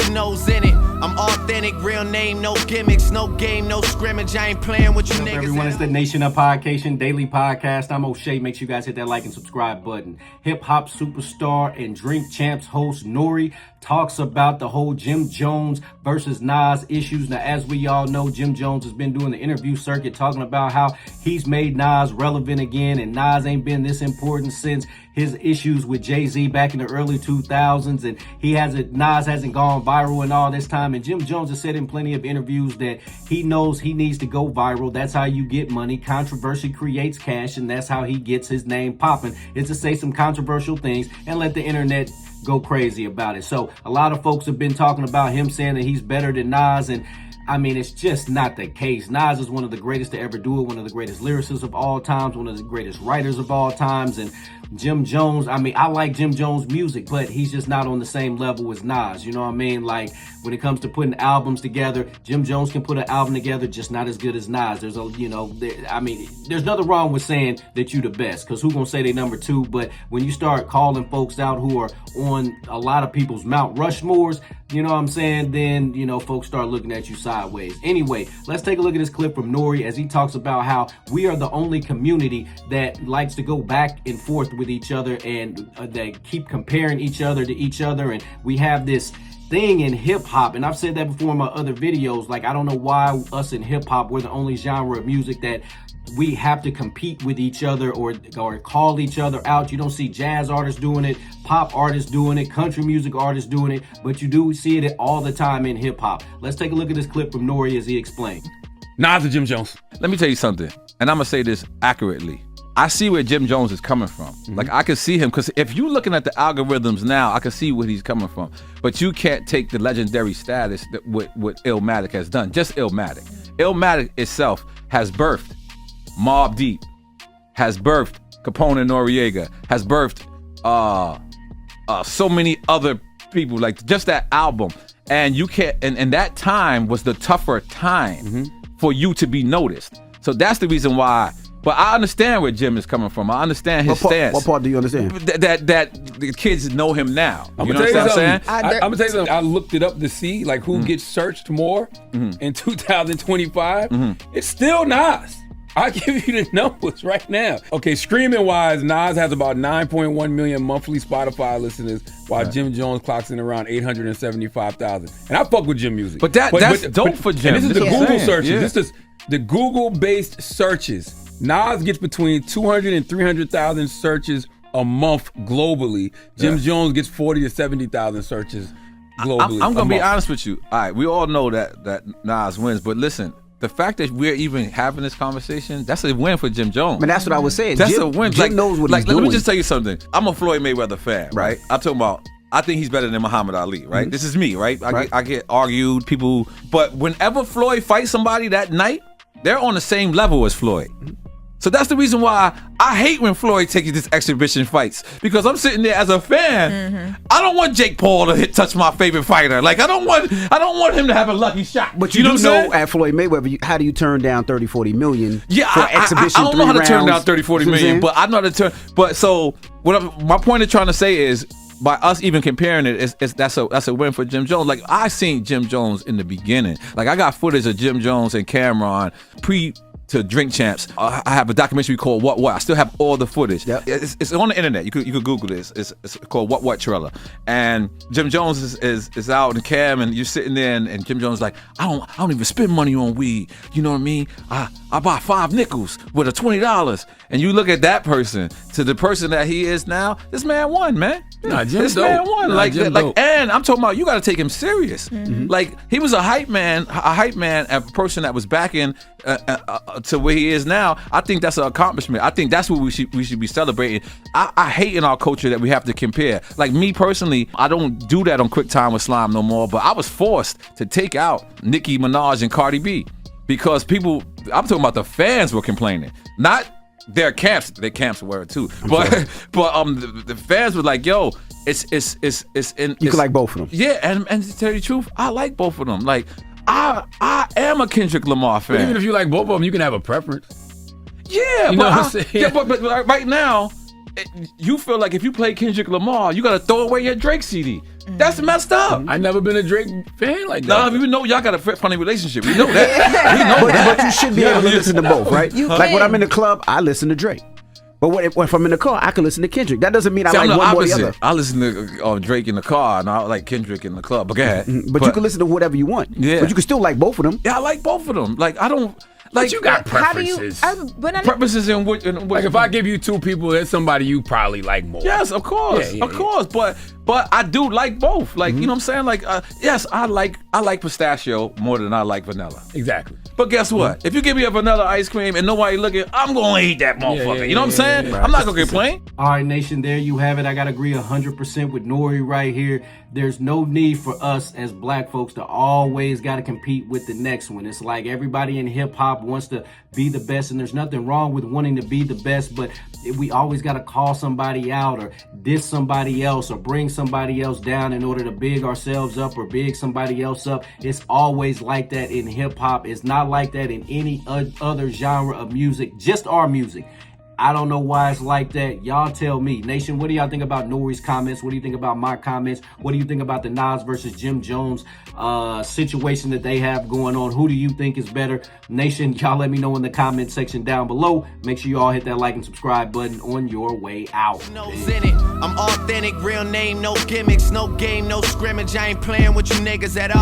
nose in it. I'm authentic, real name, no gimmicks, no game, no scrimmage. I ain't playing with you What's up, niggas. everyone? It's the Nation of Podcation Daily Podcast. I'm O'Shea. Make sure you guys hit that like and subscribe button. Hip hop superstar and Drink Champs host Nory talks about the whole Jim Jones versus Nas issues. Now, as we all know, Jim Jones has been doing the interview circuit talking about how he's made Nas relevant again, and Nas ain't been this important since his issues with Jay-Z back in the early 2000s, and Nas hasn't gone viral in all this time. And Jim Jones has said in plenty of interviews that he knows he needs to go viral. That's how you get money. Controversy creates cash, and that's how he gets his name popping, is to say some controversial things and let the internet go crazy about it. So a lot of folks have been talking about him saying that he's better than Nas, and I mean, it's just not the case. Nas is one of the greatest to ever do it, one of the greatest lyricists of all times, one of the greatest writers of all times. And Jim Jones, I mean, I like Jim Jones' music, but he's just not on the same level as Nas. You know what I mean? Like, when it comes to putting albums together, Jim Jones can put an album together, just not as good as Nas. There's there's nothing wrong with saying that you the best, because who gonna say they number two? But when you start calling folks out who are on a lot of people's Mount Rushmores, you know what I'm saying? Then, folks start looking at you sideways. Anyway, let's take a look at this clip from Nory as he talks about how we are the only community that likes to go back and forth with each other, and they keep comparing each other to each other. And we have this thing in hip hop, and I've said that before in my other videos, like, I don't know why us in hip hop, we're the only genre of music that we have to compete with each other or call each other out. You don't see jazz artists doing it, pop artists doing it, country music artists doing it, but you do see it all the time in hip hop. Let's take a look at this clip from Nory as he explained. Nas and Jim Jones. Let me tell you something, and I'm gonna say this accurately. I see where Jim Jones is coming from. Like, I can see him, because if you're looking at the algorithms now, I can see where he's coming from. But you can't take the legendary status that what Illmatic has done. Just Illmatic. Illmatic itself has birthed Mobb Deep, has birthed Capone and Noriega, has birthed so many other people. Like, just that album. And you can't, and that time was the tougher time for you to be noticed. So that's the reason why. But I understand where Jim is coming from. I understand his stance. What part do you understand? That the kids know him now. I'm gonna tell you something. I looked it up to see like who gets searched more in 2025. It's still Nas. I'll give you the numbers right now. Okay, streaming wise, Nas has about 9.1 million monthly Spotify listeners, while Jim Jones clocks in around 875,000. And I fuck with Jim music. But that's dope for Jim. And this is the Google searches. Yeah. This is the Google-based searches. Nas gets between 200 and 300,000 searches a month globally. Jim Jones gets 40 to 70,000 searches globally. I'm gonna be honest with you. All right, we all know that Nas wins, but listen, the fact that we're even having this conversation, that's a win for Jim Jones. Man, that's what I was saying. That's a win. Jim knows what he's doing. Let me just tell you something. I'm a Floyd Mayweather fan, right? I'm talking about, I think he's better than Muhammad Ali, right? This is me, right? I get argued, people, but whenever Floyd fights somebody that night, they're on the same level as Floyd. So that's the reason why I hate when Floyd takes these exhibition fights, because I'm sitting there as a fan. I don't want Jake Paul to touch my favorite fighter. Like, I don't want him to have a lucky shot. But you know at Floyd Mayweather, how do you turn down 30, 40 million for exhibition? I don't know how to turn down 30, 40 million, but I know how to turn. But so my point of trying to say is, by us even comparing it, that's a win for Jim Jones. Like, I seen Jim Jones in the beginning. Like, I got footage of Jim Jones and Cameron to Drink Champs. I have a documentary called What. I still have all the footage. Yep. It's on the internet. You could Google this. It's called What Trailer. And Jim Jones is out in Cam, and you're sitting there, and Jim Jones is like, I don't even spend money on weed. You know what I mean? I buy 5 nickels with a $20. And you look at that person to the person that he is now. This man won, man. This man won. And I'm talking about, you got to take him serious. Like, he was a hype man, a person that was backing to where he is now. I think that's an accomplishment. I think that's what we should be celebrating. I hate in our culture that we have to compare. Like, me personally, I don't do that on Quick Time with Slime no more, but I was forced to take out Nicki Minaj and Cardi B because people, I'm talking about the fans were complaining. Not their camps were too. But the fans were like, yo, it's in. You could like both of them. Yeah, and to tell you the truth, I like both of them. Like, I am a Kendrick Lamar fan. But even if you like both of them, you can have a preference. Yeah, you know what I'm saying? Yeah, but right now, you feel like if you play Kendrick Lamar, you gotta throw away your Drake CD. That's messed up. I never been a Drake fan like that. No, we know y'all got a funny relationship. We know that. We know that. But you should be able to listen to both, right? Like when I'm in the club, I listen to Drake. But if I'm in the car, I can listen to Kendrick. That doesn't mean I like one more than the other. I listen to Drake in the car, and I like Kendrick in the club. But go ahead. But you can listen to whatever you want. Yeah. But you can still like both of them. Yeah, I like both of them. Like, I don't... Like, but you got preferences. Preferences in which... Like, if I give you two people, there's somebody you probably like more. Yes, of course. Of course. But I do like both. Like, you know what I'm saying? Like, yes, I like pistachio more than I like vanilla. Exactly. But guess what? If you give me a vanilla ice cream and nobody looking, I'm going to eat that motherfucker. You know what I'm saying? Right. I'm not going to complain. All right, nation, there you have it. I got to agree 100% with Nory right here. There's no need for us as black folks to always got to compete with the next one. It's like everybody in hip hop wants to be the best, and there's nothing wrong with wanting to be the best, but we always got to call somebody out or diss somebody else or bring somebody else down in order to big ourselves up or big somebody else up. It's always like that in hip hop. It's not like that in any other genre of music, just our music. I don't know why it's like that. Y'all tell me. Nation, what do y'all think about Nory's comments? What do you think about my comments? What do you think about the Nas versus Jim Jones situation that they have going on? Who do you think is better? Nation, y'all let me know in the comment section down below. Make sure you all hit that like and subscribe button on your way out. I'm authentic, real name, no gimmicks, no game, no scrimmage. I ain't playing with you niggas at all.